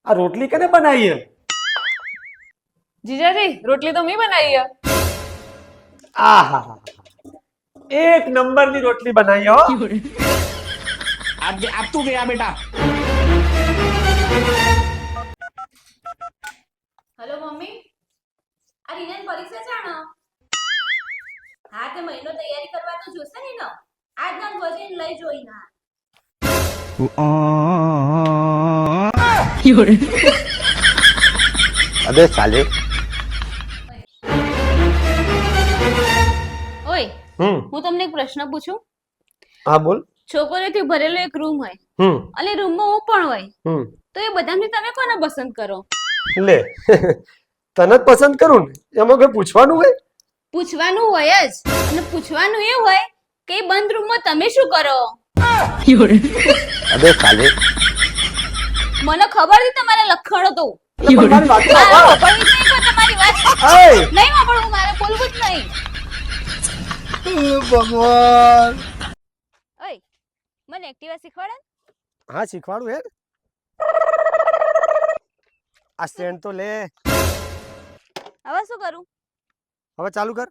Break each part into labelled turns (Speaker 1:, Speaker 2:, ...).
Speaker 1: આ રોટલી કને બનાવી है
Speaker 2: जीजाजी रोटली तो मैं बनाई है।
Speaker 1: आहा एक नंबर की रोटली बनाई हो।
Speaker 3: अब तू गया बेटा।
Speaker 4: हेलो मम्मी आ રીનાની પરીક્ષા જાણો હા તે મહિનો તૈયારી કરવા તો જોશે ને નો આજના વજન લઈ જોઈ ના
Speaker 1: अबे साले
Speaker 4: ઓય હું તમને એક પ્રશ્ન પૂછું
Speaker 1: हाँ बोल
Speaker 4: છોકરીઓથી ભરેલો એક રૂમ હોય અને રૂમમાં હું પણ હોય તો એ બધામાંથી તમે કોને પસંદ કરો
Speaker 1: ले तने पसंद करूं ने एमां कोई पूछवानुं है
Speaker 4: પૂછવાનું હોય જ અને પૂછવાનું એ હોય કે એ બંધ રૂમમાં તમે શું કરો
Speaker 1: अबे साले
Speaker 4: મને ખબર હતી તમારા લખણો તો
Speaker 1: तुम्हारी बात तो
Speaker 4: મારે
Speaker 1: बाबा
Speaker 4: સાંભળવી જ નહીં કોઈ તમારી વાત
Speaker 1: ए
Speaker 4: નહીં સાંભળવું મારે બોલવું જ નહીં
Speaker 1: भगवान
Speaker 4: ઓય મને એક્ટિવા શીખવાડે
Speaker 1: हाँ शिखवाड़ू है आ स्टैंड तो ले
Speaker 4: હવે શું કરું
Speaker 1: હવે ચાલુ કર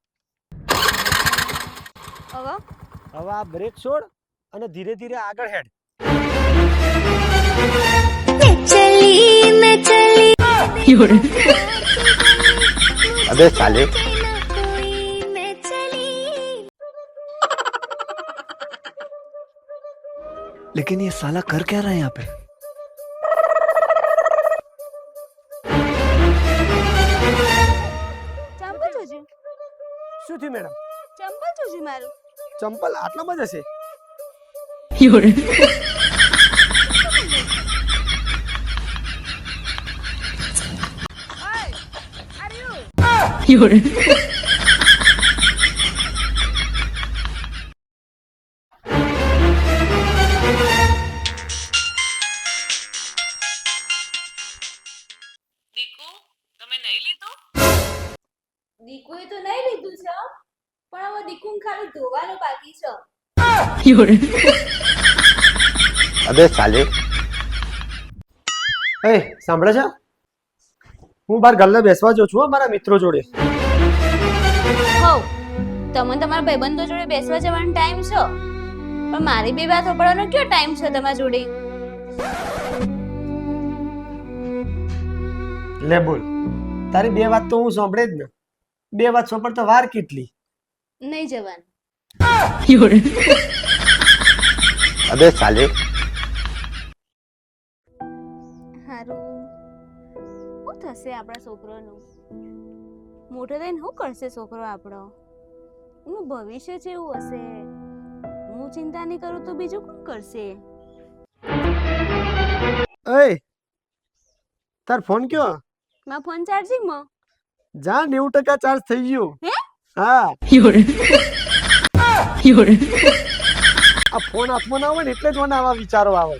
Speaker 4: હવે
Speaker 1: હવે આ બ્રેક છોડ અને ધીરે ધીરે આગળ હેડ अबे साले
Speaker 5: लेकिन ये साला कर क्या रहा है यहाँ पे?
Speaker 4: ચંપલ જોજી
Speaker 1: શું થયું મેડમ
Speaker 4: ચંપલ જોજી મારું
Speaker 1: ચંપલ આટલામાં જ હશે
Speaker 2: દીકુ તમે નહીં લીધું
Speaker 4: દીકુએ તો નહીં લીધું છે પણ હવે દીકુને ખાલી ધોવાનું બાકી છે
Speaker 1: અબે સાલે એ સાંભળે છે હું બહાર ગલ્લે બેસવા જો છું હો, મારા મિત્રો જોડે
Speaker 4: હોવ તમને તમારા ભાઈબંધો જોડે બેસવા જવાનો ટાઈમ છે પણ મારી બે વાત સાંભળવાનો કયો ટાઈમ છે તમારા જોડે
Speaker 1: લે બોલ તારી બે વાત તો હું સાંભળે જ ને બે વાત સાંભળતા વાર કેટલી
Speaker 4: નહીં જવાનું
Speaker 1: અબે સાલે
Speaker 4: હારું શું થશે આપણા છોકરાનું મોટો થઈને શું કરશે છોકરો આપણો એનું ભવિષ્ય જેવું હશે હું ચિંતા નહીં કરું તો બીજું કોણ કરશે
Speaker 1: એ તાર ફોન કયો
Speaker 4: મારો ફોન ચાર્જિંગમાં
Speaker 1: જા 90% ચાર્જ થઈ ગયો
Speaker 4: હે
Speaker 1: હા આ ફોન હાથમાં ના આવે ને એટલે જ મને આવા વિચારો આવે